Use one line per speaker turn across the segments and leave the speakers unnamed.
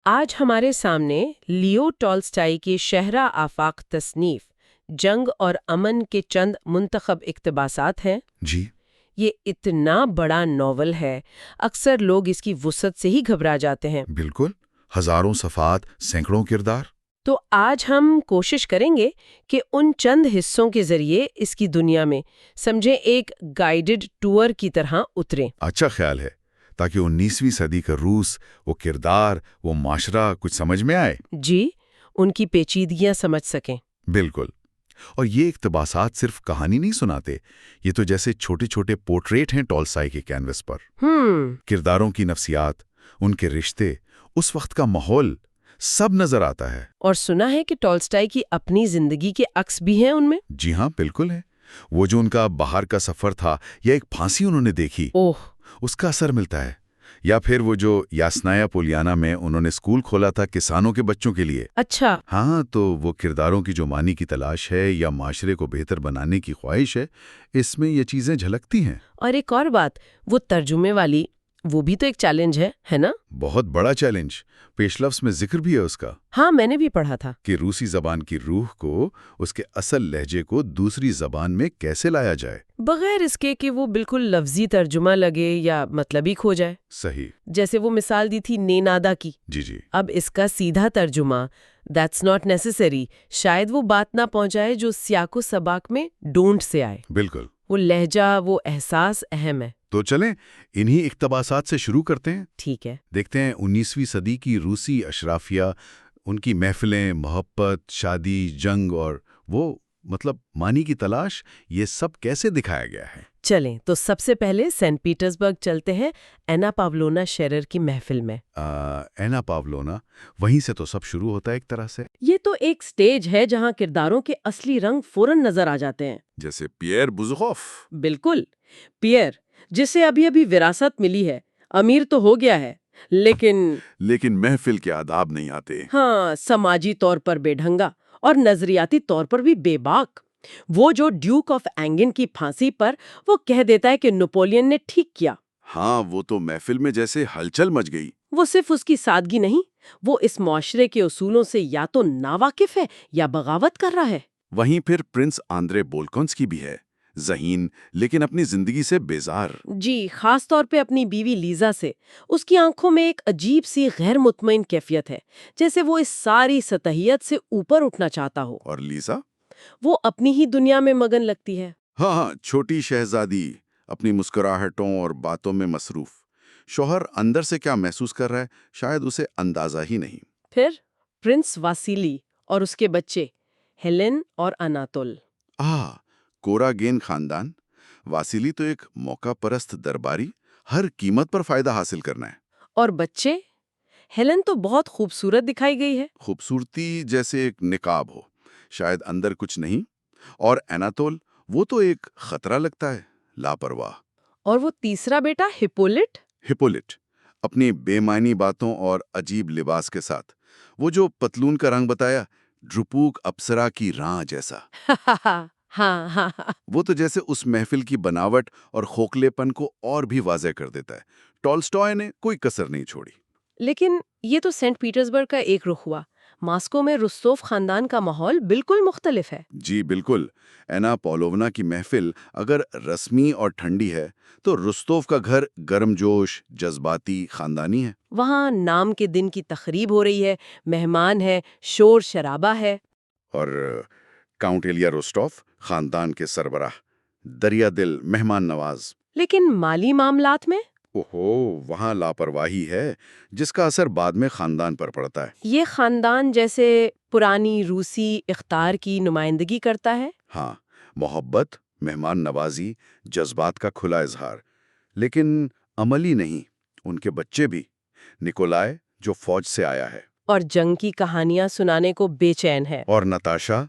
آج ہمارے سامنے لیو ٹالسٹائی کی شہرہ آفاق تصنیف جنگ اور امن کے چند منتخب اقتباسات ہیں۔
جی
یہ اتنا بڑا ناول ہے، اکثر لوگ اس کی وسعت سے ہی گھبرا جاتے ہیں۔
بالکل، ہزاروں صفحات، سینکڑوں کردار۔
تو آج ہم کوشش کریں گے کہ ان چند حصوں کے ذریعے اس کی دنیا میں سمجھیں، ایک گائیڈڈ ٹور کی طرح اتریں۔
اچھا خیال ہے، تاکہ 19ویں صدی کا روس، وہ کردار، وہ معاشرہ کچھ سمجھ میں آئے۔
جی، ان کی پیچیدگیاں سمجھ سکیں۔
بالکل، اور یہ اقتباسات صرف کہانی نہیں سناتے، یہ تو جیسے چھوٹے چھوٹے پورٹریٹ ہیں ٹالسٹائی کے کینوس پر۔ کرداروں کی نفسیات، ان کے رشتے، اس وقت کا ماحول، سب نظر آتا ہے۔
اور سنا ہے کہ ٹالسٹائی کی اپنی زندگی کے عکس بھی ہیں ان میں۔
جی ہاں، بالکل ہے۔ وہ جو ان کا باہر کا سفر تھا، یا ایک پھانسی انہوں نے دیکھی،
اوہ،
اس کا اثر ملتا ہے۔ یا پھر وہ جو یاسنایا پولیانا میں انہوں نے اسکول کھولا تھا کسانوں کے بچوں کے لیے۔
اچھا۔
ہاں، تو وہ کرداروں کی جو معنی کی تلاش ہے یا معاشرے کو بہتر بنانے کی خواہش ہے، اس میں یہ چیزیں جھلکتی ہیں۔
اور ایک اور بات، وہ ترجمے والی، وہ بھی تو ایک چیلنج ہے نا؟
بہت بڑا چیلنج۔ پیش لفظ میں ذکر بھی ہے اس کا
ہاں، میں نے بھی پڑھا تھا
کہ روسی زبان کی روح کو، اس کے اصل لہجے کو دوسری زبان میں کیسے لایا جائے،
بغیر اس کے کہ وہ بالکل لفظی ترجمہ لگے یا مطلب ہی کھو جائے۔
صحیح۔
جیسے وہ مثال دی تھی نینادا کی۔
جی
اب اس کا سیدھا ترجمہ "That's not necessary" شاید وہ بات نہ پہنچائے جو سیاق و سباق میں ڈونٹ سے آئے۔
بالکل۔
وہ لہجہ، وہ احساس اہم ہے۔
تو چلیں انہی اقتباسات سے شروع کرتے ہیں۔
ٹھیک ہے۔
دیکھتے ہیں 19ویں صدی کی روسی اشرافیہ، ان کی محفلیں، محبت، شادی، جنگ اور وہ معنی کی تلاش، یہ سب کیسے دکھایا گیا ہے۔
چلیں تو سب سے پہلے سینٹ پیٹرزبرگ چلتے ہیں، اینا پاولونا شیرر کی محفل میں۔
اینا پاولونا، وہیں سے تو سب شروع ہوتا ہے ایک طرح سے۔
یہ تو ایک سٹیج ہے جہاں کرداروں کے اصلی رنگ فوراً نظر آ جاتے ہیں۔
جیسے پیئر بوزخوف۔
بالکل، پیئر، جسے ابھی وراثت ملی ہے، امیر تو ہو گیا ہے، لیکن
محفل کے آداب نہیں آتے۔
ہاں، سماجی طور پر بے ڈھنگا اور نظریاتی طور پر بھی بے باک۔ وہ جو ڈیوک آف اینگن کی پھانسی پر وہ کہہ دیتا ہے کہ نپولین نے ٹھیک کیا۔
ہاں، وہ تو محفل میں جیسے ہلچل مچ گئی۔
وہ صرف اس کی سادگی نہیں، وہ اس معاشرے کے اصولوں سے یا تو ناواقف ہے یا بغاوت کر رہا ہے۔
وہیں پھر پرنس آندرے بولکونسکی بھی ہے، ذہین لیکن اپنی زندگی سے بیزار۔
جی، خاص طور پہ اپنی بیوی لیزا سے۔ اس کی آنکھوں میں ایک عجیب سی غیر مطمئن کیفیت ہے، جیسے وہ اس ساری سطحیت سے اوپر اٹھنا چاہتا ہو۔
اور لیزا؟
وہ اپنی ہی دنیا میں مگن لگتی ہے۔
ہاں، چھوٹی شہزادی اپنی مسکراہٹوں اور باتوں میں مصروف۔ شوہر اندر سے کیا محسوس کر رہا ہے، شاید اسے اندازہ ہی نہیں۔
پھر پرنس واسیلی اور اس کے بچے ہیلن اور اناتول۔
کوراگین خاندان۔ واسیلی تو ایک موقع پرست درباری، ہر قیمت پر فائدہ حاصل کرنا ہے۔
اور بچے؟ ہیلن تو بہت خوبصورت دکھائی گئی ہے۔
خوبصورتی جیسے ایک نقاب ہو، شاید اندر کچھ نہیں۔ اور اناتول، وہ تو ایک خطرہ لگتا ہے، لاپرواہ۔
اور وہ تیسرا بیٹا ہپولٹ؟
ہپولٹ، اپنی بے معنی باتوں اور عجیب لباس کے ساتھ، وہ جو پتلون کا رنگ بتایا، ڈرپوک اپسرا کی راں جیسا۔
ہاں،
وہ تو جیسے اس محفل کی بناوٹ اور کھوکھلے پن کو اور بھی واضح کر دیتا ہے۔ ٹالسٹائے نے کوئی کسر نہیں چھوڑی۔
لیکن یہ تو سینٹ پیٹرزبرگ کا ایک رخ ہوا۔ ماسکو میں رستوف خاندان کا ماحول بالکل مختلف ہے۔
جی بالکل، اینا پاولونا کی محفل اگر رسمی اور ٹھنڈی ہے، تو رستوف کا گھر گرم جوش، جذباتی، خاندانی ہے۔
وہاں نام کے دن کی تقریب ہو رہی ہے، مہمان ہے، شور شرابہ ہے۔
اور کاؤنٹ ایلیا روسٹوف، خاندان کے سربراہ، دریا دل، مہمان نواز۔
لیکن مالی معاملات میں؟
وہاں لاپرواہی ہے، جس کا اثر بعد میں خاندان پر پڑتا ہے۔
یہ خاندان جیسے پرانی روسی اقتدار کی نمائندگی کرتا ہے۔
ہاں، محبت، مہمان نوازی، جذبات کا کھلا اظہار، لیکن عملی نہیں۔ ان کے بچے بھی، نکولائے جو فوج سے آیا ہے
اور جنگ کی کہانیاں سنانے کو بے چین ہے،
اور نتاشا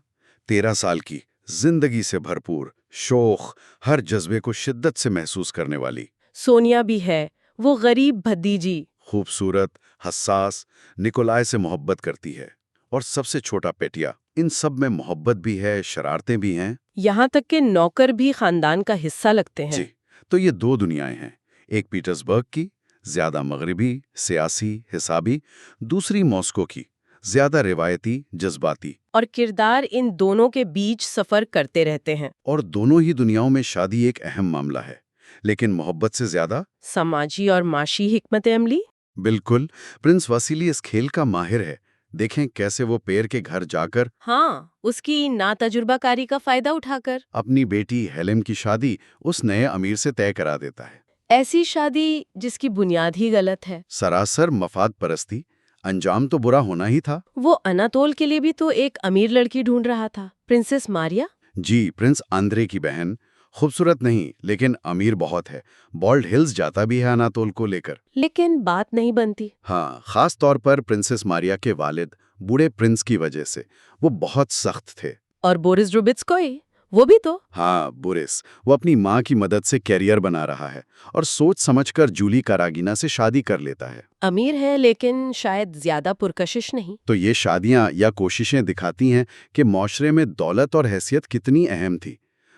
13 سال کی، زندگی سے بھرپور، شوخ، ہر جذبے کو شدت سے محسوس کرنے والی۔
سونیا بھی ہے، وہ غریب بھتیجی،
خوبصورت، حساس، نکولائے سے محبت کرتی ہے۔ اور سب سے چھوٹا پیٹیا۔ ان سب میں محبت بھی ہے، شرارتیں بھی ہیں،
یہاں تک کہ نوکر بھی خاندان کا حصہ لگتے ہیں۔
جی، تو یہ دو دنیایں ہیں، ایک پیٹرزبرگ کی،
زیادہ مغربی، سیاسی، حسابی، دوسری ماسکو کی زیادہ روایتی، جذباتی،
اور کردار ان دونوں کے بیچ سفر کرتے رہتے ہیں۔
اور دونوں ہی دنیاؤں میں شادی ایک اہم معاملہ ہے، لیکن محبت سے زیادہ
سماجی اور معاشی حکمت عملی۔
بالکل۔ پرنس واسیلی اس کھیل کا ماہر ہے، دیکھیں کیسے وہ پیر کے گھر جا کر
ہاں، اس کی ناتجربہ کاری کا فائدہ اٹھا کر
اپنی بیٹی ہیلن کی شادی اس نئے امیر سے طے کرا دیتا ہے۔
ایسی شادی جس کی بنیاد ہی غلط ہے۔
سراسر مفاد پرستی، انجام تو برا ہونا ہی تھا۔
وہ اناتول کے لیے بھی تو ایک امیر لڑکی ڈھونڈ رہا تھا، پرنسس ماریا۔
جی، پرنس آندرے کی بہن، خوبصورت نہیں لیکن امیر بہت ہے، بالڈ ہلز جاتا بھی ہے اناتول کو لے کر۔
لیکن بات نہیں بنتی۔
ہاں، خاص طور پر پرنسس ماریا کے والد بوڑھے پرنس کی وجہ سے، وہ بہت سخت تھے۔
اور بورس ڈروبتسکوئی، وہ بھی تو۔
ہاں، بورس، وہ اپنی ماں کی مدد سے کیریئر بنا رہا ہے اور سوچ سمجھ کر جولی کاراگینا سے شادی کر لیتا ہے۔
امیر ہے لیکن شاید زیادہ پرکشش نہیں۔
تو یہ شادیاں یا کوششیں دکھاتی ہیں کہ معاشرے میں دولت اور حیثیت کتنی اہم تھی۔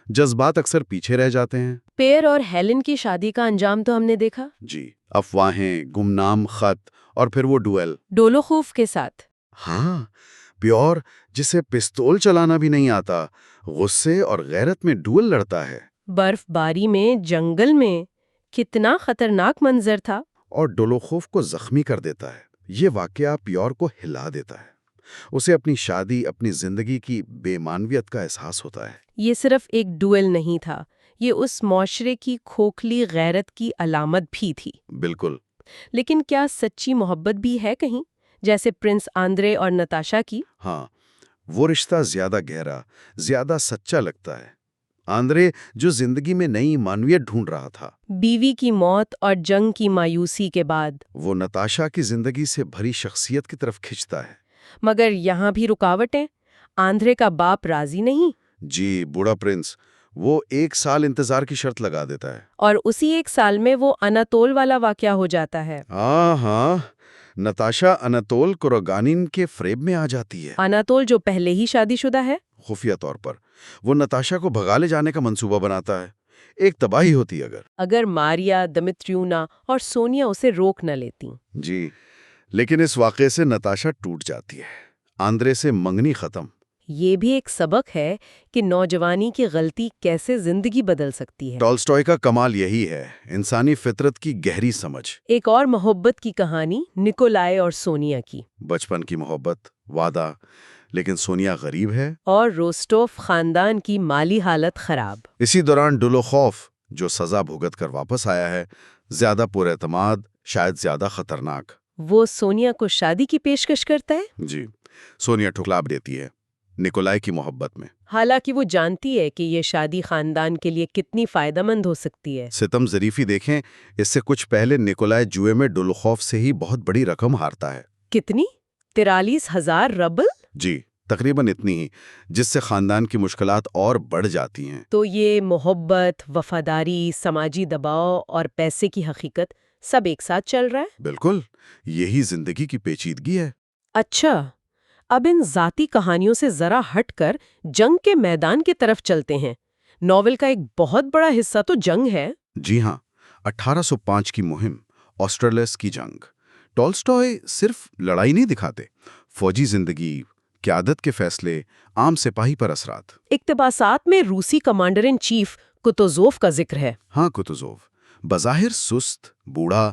جذبات اکثر پیچھے رہ جاتے ہیں۔
پیر اور ہیلن کی شادی کا انجام تو ہم نے دیکھا،
جی، افواہیں، گمنام خط، اور پھر وہ ڈویل۔
ڈولو خوف کے ساتھ۔
ہاں، پیور، جسے پستول چلانا بھی نہیں آتا، غصے اور غیرت میں ڈویل لڑتا ہے۔
برف باری میں، جنگل میں، کتنا خطرناک منظر تھا۔
اور ڈولوخوف کو زخمی کر دیتا ہے۔ یہ واقعہ پیور کو ہلا دیتا ہے۔ اسے اپنی شادی، اپنی زندگی کی بے معنویت کا احساس ہوتا ہے۔
یہ صرف ایک ڈویل نہیں تھا، یہ اس معاشرے کی کھوکھلی غیرت کی علامت بھی تھی۔
بالکل۔
لیکن کیا سچی محبت بھی ہے کہیں، جیسے پرنس آندرے اور نتاشا کی؟
ہاں، وہ رشتہ زیادہ گہرا، زیادہ سچا لگتا ہے۔ آندرے جو زندگی میں نئی معنویت ڈھونڈ رہا تھا،
بیوی کی موت اور جنگ کی مایوسی کے بعد،
وہ نتاشا کی زندگی سے بھری شخصیت کی طرف کھنچتا ہے۔
مگر یہاں بھی رکاوٹیں۔ آندرے کا باپ راضی نہیں،
جی، بوڑھا پرنس، وہ 1 سال انتظار کی شرط لگا دیتا ہے۔
اور اسی 1 سال میں وہ اناتول والا واقعہ ہو جاتا ہے۔
ہاں، نتاشا اناتول کوروگانین کے فریب میں آ جاتی ہے۔
اناتول جو پہلے ہی شادی شدہ ہے،
خفیہ طور پر وہ نتاشا کو بھگا لے جانے کا منصوبہ بناتا ہے۔ ایک تباہی ہوتی
اگر ماریا، دمتریونا اور سونیا اسے روک نہ لیتی۔
جی، لیکن اس واقعے سے نتاشا ٹوٹ جاتی ہے۔ آندرے سے منگنی ختم۔
یہ بھی ایک سبق ہے کہ نوجوانی کی غلطی کیسے زندگی بدل سکتی ہے۔
ٹالسٹوئے کا کمال یہی ہے، انسانی فطرت کی گہری سمجھ۔
ایک اور محبت کی کہانی نکولائے اور سونیا کی۔
بچپن کی محبت، وعدہ، لیکن سونیا غریب ہے۔
اور روسٹوف خاندان کی مالی حالت خراب۔
اسی دوران ڈولوخوف، جو سزا بھگت کر واپس آیا ہے، زیادہ پر اعتماد، شاید زیادہ خطرناک۔
وہ سونیا کو شادی کی پیشکش کرتا ہے،
جی، سونیا ٹھکلا دیتی ہے نکولائے کی محبت میں۔
حالانکہ وہ جانتی ہے کہ یہ شادی خاندان کے لیے کتنی فائدہ مند ہو سکتی ہے۔
ستم ظریفی دیکھیں، اس سے کچھ پہلے نکولائے جوئے میں ڈولوخوف سے ہی بہت بڑی رقم ہارتا ہے۔
کتنی؟ 43,000 ربل؟
جی، تقریباً اتنی ہی، جس سے خاندان کی مشکلات اور بڑھ جاتی ہیں۔
تو یہ محبت، وفاداری، سماجی دباؤ اور پیسے کی حقیقت سب ایک ساتھ چل رہا ہے؟
بالکل، یہی زندگی کی پیچیدگی ہے۔
اچھا، اب ان ذاتی کہانیوں سے ذرا ہٹ کر جنگ کے میدان کی طرف چلتے ہیں۔ ناول کا ایک بہت بڑا حصہ تو جنگ ہے۔
جی ہاں، 1805 کی مہم، آسٹرلس کی جنگ۔ ٹالسٹوئے صرف لڑائی نہیں دکھاتے، فوجی زندگی، قیادت کے فیصلے، عام سپاہی پر اثرات۔
اقتباسات میں روسی کمانڈر ان چیف کوتوزوف کا ذکر ہے۔
ہاں، کوتوزوف بظاہر سست، بوڑھا،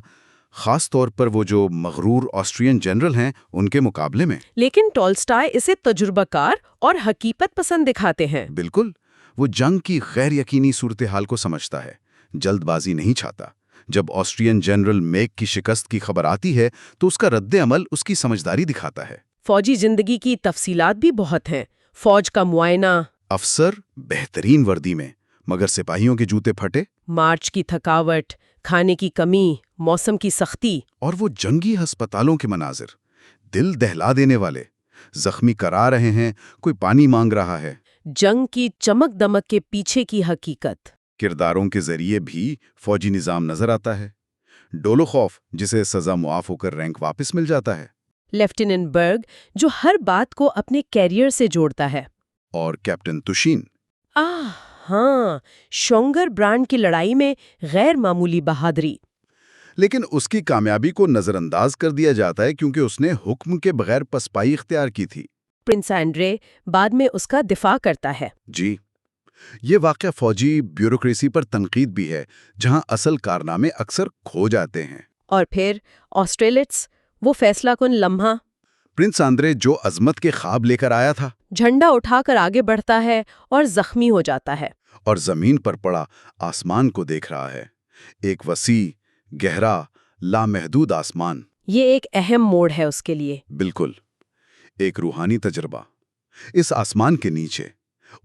خاص طور پر وہ جو مغرور آسٹرین جنرل ہیں ان کے مقابلے میں۔
لیکن ٹالسٹائے اسے تجربہ کار اور حقیقت پسند دکھاتے ہیں۔
بالکل، وہ جنگ کی غیر یقینی صورتحال کو سمجھتا ہے، جلد بازی نہیں چاہتا۔ جب آسٹرین جنرل میک کی شکست کی خبر آتی ہے تو اس کا رد عمل اس کی سمجھداری دکھاتا ہے۔
فوجی زندگی کی تفصیلات بھی بہت ہیں۔ فوج کا معائنہ،
افسر بہترین وردی میں مگر سپاہیوں کے جوتے پھٹے،
مارچ کی تھکاوٹ، کھانے کی کمی، موسم کی سختی،
اور وہ جنگی ہسپتالوں کے مناظر، دل دہلا دینے والے۔ زخمی کرا رہے ہیں، کوئی پانی مانگ رہا ہے۔
جنگ کی چمک دمک کے پیچھے کی حقیقت۔
کرداروں کے ذریعے بھی فوجی نظام نظر آتا ہے۔ ڈولوخوف، جسے سزا معاف ہو کر رینک واپس مل جاتا ہے،
لیفٹیننٹ برگ، جو ہر بات کو اپنے کیریئر سے جوڑتا ہے،
اور کیپٹن توشین،
ہاں، شونگر برانڈ کی لڑائی میں غیر معمولی بہادری۔
لیکن اس کی کامیابی کو نظر انداز کر دیا جاتا ہے کیونکہ اس نے حکم کے بغیر پسپائی اختیار کی تھی۔
پرنس اینڈرے بعد میں اس کا دفاع کرتا ہے۔
جی، یہ واقعہ فوجی بیوروکریسی پر تنقید بھی ہے، جہاں اصل کارنامے اکثر کھو جاتے ہیں۔
اور پھر آسٹریلٹس، وہ فیصلہ کن لمحہ،
پرنس آندرے جو عظمت کے خواب لے کر آیا تھا،
جھنڈا اٹھا کر آگے بڑھتا ہے اور زخمی ہو جاتا ہے۔
اور زمین پر پڑا آسمان کو دیکھ رہا ہے، ایک وسیع، گہرا، لامحدود آسمان۔
یہ ایک اہم موڑ ہے اس کے لیے۔
بالکل، ایک روحانی تجربہ۔ اس آسمان کے نیچے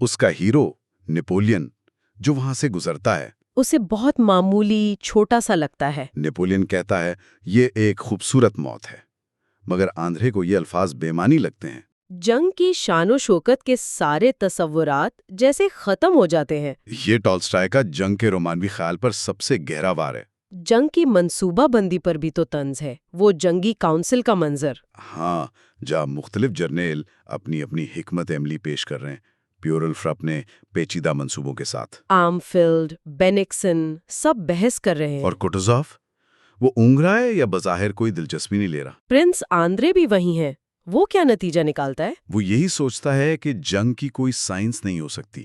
اس کا ہیرو نیپولین جو وہاں سے گزرتا ہے،
اسے بہت معمولی، چھوٹا سا لگتا ہے۔
نیپولین کہتا ہے یہ ایک خوبصورت موت ہے، مگر آندرے کو یہ الفاظ بے معنی لگتے ہیں۔
جنگ کی شان و شوکت کے سارے تصورات جیسے ختم ہو جاتے ہیں۔
یہ ٹالسٹائے کا جنگ کے رومانوی خیال پر سب سے گہرا وار ہے۔
جنگ کی منصوبہ بندی پر بھی تو طنز ہے، وہ جنگی کونسل کا منظر۔
ہاں، جہاں مختلف جرنیل اپنی اپنی حکمت عملی پیش کر رہے ہیں، پیورلف اپنے پیچیدہ منصوبوں کے ساتھ،
آرمفیلڈ، بینکسن سب بحث کر رہے ہیں،
اور کوٹوزوف وہ اونگ رہا ہے یا بظاہر کوئی دلچسپی نہیں لے رہا۔
پرنس آندرے بھی وہی ہیں۔ وہ کیا نتیجہ نکالتا ہے؟
وہ یہی سوچتا ہے کہ جنگ کی کوئی سائنس نہیں ہو سکتی،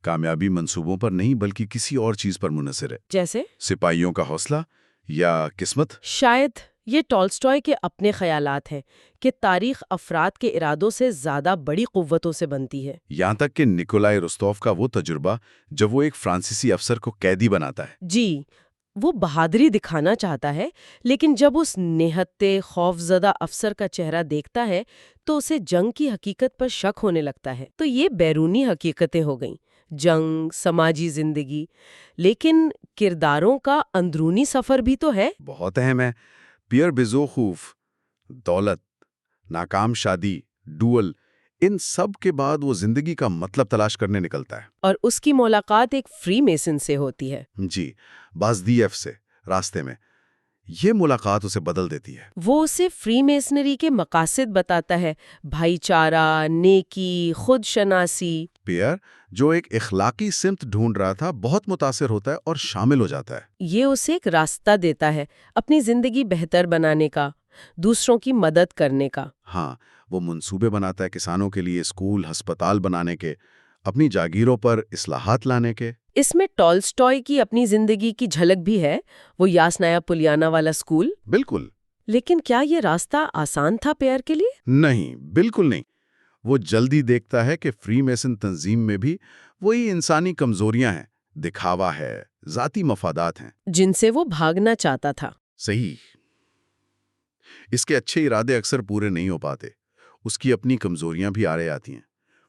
کامیابی منصوبوں پر نہیں بلکہ کسی اور چیز پر منحصر ہے،
جیسے
سپاہیوں کا حوصلہ یا قسمت۔
شاید یہ ٹالسٹائے کے اپنے خیالات ہیں کہ تاریخ افراد کے ارادوں سے زیادہ بڑی قوتوں سے بنتی ہے۔
یہاں تک کہ نکولائے رستوف کا وہ تجربہ جب وہ ایک فرانسیسی افسر کو قیدی بناتا ہے۔
جی، وہ بہادری دکھانا چاہتا ہے، لیکن جب اس نہتے خوفزدہ افسر کا چہرہ دیکھتا ہے تو اسے جنگ کی حقیقت پر شک ہونے لگتا ہے۔ تو یہ بیرونی حقیقتیں ہو گئیں، جنگ، سماجی زندگی، لیکن کرداروں کا اندرونی سفر بھی تو ہے۔
بہت اہم ہے۔ پیئر بیزوخوف، دولت، ناکام شادی، ڈوئل، ان سب کے بعد وہ زندگی کا مطلب تلاش کرنے نکلتا ہے۔
اور اس کی ملاقات ایک فری میسن سے ہوتی ہے۔
جی، بازدیف سے راستے میں۔ یہ ملاقات اسے بدل دیتی ہے۔
وہ اسے فری میسنری کے مقاصد بتاتا ہے، بھائی چارہ، نیکی، خود شناسی۔
پیئر جو ایک اخلاقی سمت ڈھونڈ رہا تھا بہت متاثر ہوتا ہے اور شامل ہو جاتا ہے۔
یہ اسے ایک راستہ دیتا ہے اپنی زندگی بہتر بنانے کا، دوسروں کی مدد کرنے کا۔
ہاں، وہ منصوبے بناتا ہے کسانوں کے لیے اسکول، ہسپتال بنانے کے، اپنی جاگیروں پر اصلاحات لانے کے۔
اس میں ٹالسٹائے کی اپنی زندگی کی جھلک بھی ہے، وہ یاسنایا پولیانا والا اسکول۔
بالکل
لیکن کیا یہ راستہ آسان تھا پیئر کے لیے؟
نہیں، بالکل نہیں۔ وہ جلدی دیکھتا ہے کہ فری میسن تنظیم میں بھی وہی انسانی کمزوریاں ہیں، دکھاوا ہے، ذاتی مفادات ہیں،
جن سے وہ بھاگنا چاہتا تھا۔
صحیح۔ اس کے اچھے ارادے اکثر پورے نہیں ہو پاتے، اس کی اپنی کمزوریاں بھی آڑے آتی ہیں۔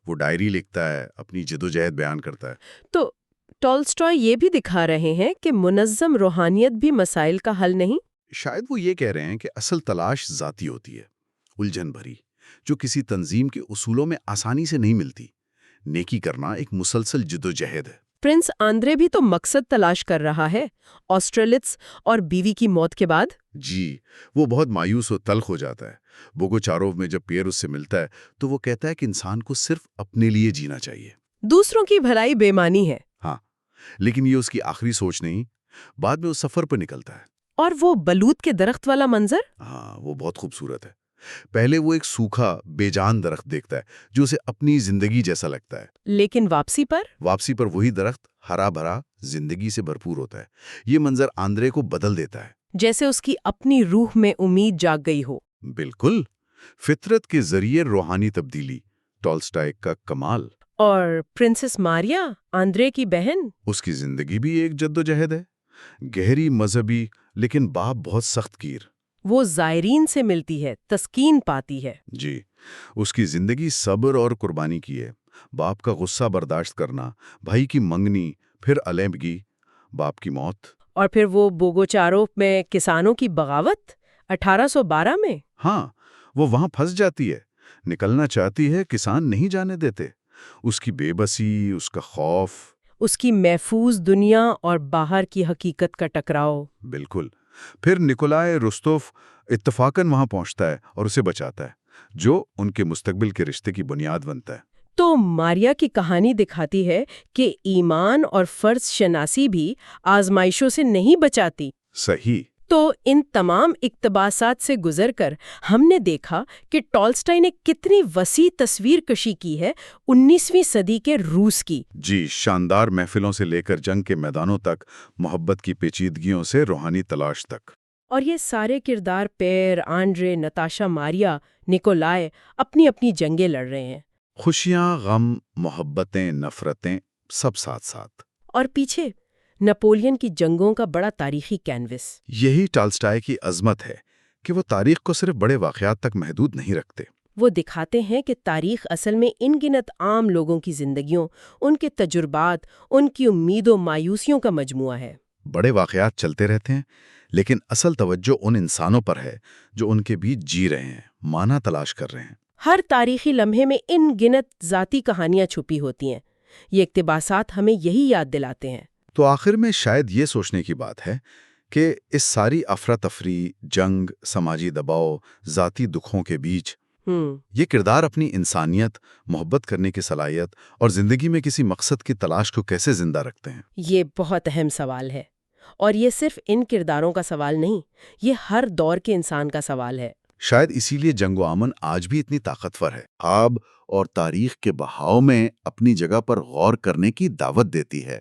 وہ ڈائری لکھتا ہے، اپنی جدوجہد بیان کرتا ہے۔
تو ٹالسٹائے یہ بھی دکھا رہے ہیں کہ منظم روحانیت بھی مسائل کا حل نہیں۔
شاید وہ یہ کہہ رہے ہیں کہ اصل تلاش ذاتی ہوتی ہے، الجھن بھری، جو کسی تنظیم کے اصولوں میں آسانی سے نہیں ملتی۔ نیکی کرنا ایک مسلسل جدوجہد ہے۔
پرنس آندرے بھی تو مقصد تلاش کر رہا ہے، آسٹریلٹس اور بیوی کی موت کے بعد۔
جی، وہ بہت مایوس و تلخ ہو جاتا ہے۔ بوگوچاروف میں جب پیئر اس سے ملتا ہے تو وہ کہتا ہے کہ انسان کو صرف اپنے لیے جینا چاہیے۔
دوسروں کی بھلائی بے معنی ہے۔
ہاں، لیکن یہ اس کی آخری سوچ نہیں، بعد میں وہ سفر پر نکلتا ہے۔
اور وہ بلوط کے درخت والا منظر؟
ہاں، وہ بہت خوبصورت ہے۔ پہلے وہ ایک سوکھا، بے جان درخت دیکھتا ہے جو اسے اپنی زندگی جیسا لگتا ہے۔
لیکن واپسی پر
وہی درخت ہرا بھرا، زندگی سے بھرپور ہوتا ہے۔ یہ منظر آندرے کو بدل دیتا ہے۔
جیسے اس کی اپنی روح میں امید جاگ گئی ہو۔
بالکل، فطرت کے ذریعے روحانی تبدیلی، ٹالسٹائے کا کمال۔
اور پرنسس ماریا، آندرے کی بہن،
اس کی زندگی بھی ایک جدوجہد ہے، گہری، مذہبی، لیکن باپ بہت سخت گیر۔
وہ زائرین سے ملتی ہے، تسکین پاتی ہے۔
جی، اس کی زندگی صبر اور قربانی کی ہے۔ باپ کا غصہ برداشت کرنا، بھائی کی منگنی، پھر علیحدگی، باپ کی موت۔
اور پھر وہ بوگوچاروف میں کسانوں کی بغاوت 1812 میں۔
ہاں، وہ وہاں پھنس جاتی ہے، نکلنا چاہتی ہے، کسان نہیں جانے دیتے۔ اس کی بے بسی، اس کا خوف،
اس کی محفوظ دنیا اور باہر کی حقیقت کا ٹکراؤ۔
بالکل۔ پھر نکولائے رستوف اتفاقاً وہاں پہنچتا ہے اور اسے بچاتا ہے، جو ان کے مستقبل کے رشتے کی بنیاد بنتا ہے۔
تو ماریا کی کہانی دکھاتی ہے کہ ایمان اور فرض شناسی بھی آزمائشوں سے نہیں بچاتی۔
صحیح۔
تو ان تمام اقتباسات سے گزر کر ہم نے دیکھا کہ ٹالسٹائی نے کتنی وسیع تصویر کشی کی ہے 19ویں صدی کے روس کی۔
جی، شاندار محفلوں سے لے کر جنگ کے میدانوں تک، محبت کی پیچیدگیوں سے روحانی تلاش تک۔
اور یہ سارے کردار پیر، آنڈرے، نتاشا ماریا، نکولائے اپنی اپنی جنگیں لڑ رہے ہیں۔
خوشیاں، غم، محبتیں، نفرتیں، سب ساتھ ساتھ۔
اور پیچھے نپولین کی جنگوں کا بڑا تاریخی کینوس۔
یہی ٹالسٹائی کی عظمت ہے کہ وہ تاریخ کو صرف بڑے واقعات تک محدود نہیں رکھتے۔
وہ دکھاتے ہیں کہ تاریخ اصل میں ان گنت عام لوگوں کی زندگیوں، ان کے تجربات، ان کی امید و مایوسیوں کا مجموعہ ہے۔
بڑے واقعات چلتے رہتے ہیں، لیکن اصل توجہ ان انسانوں پر ہے جو ان کے بیچ جی رہے ہیں، معنی تلاش کر رہے ہیں۔
ہر تاریخی لمحے میں ان گنت ذاتی کہانیاں چھپی ہوتی ہیں۔ یہ اقتباسات ہمیں یہی یاد دلاتے ہیں۔
تو آخر میں شاید یہ سوچنے کی بات ہے کہ اس ساری افراتفری، جنگ، سماجی دباؤ، ذاتی دکھوں کے بیچ یہ کردار اپنی انسانیت، محبت کرنے کی صلاحیت اور زندگی میں کسی مقصد کی تلاش کو کیسے زندہ رکھتے ہیں۔
یہ بہت اہم سوال ہے، اور یہ صرف ان کرداروں کا سوال نہیں، یہ ہر دور کے انسان کا سوال ہے۔
شاید اسی لیے جنگ و امن آج بھی اتنی طاقتور ہے، خواب اور تاریخ کے بہاؤ میں اپنی جگہ پر غور کرنے کی دعوت دیتی ہے۔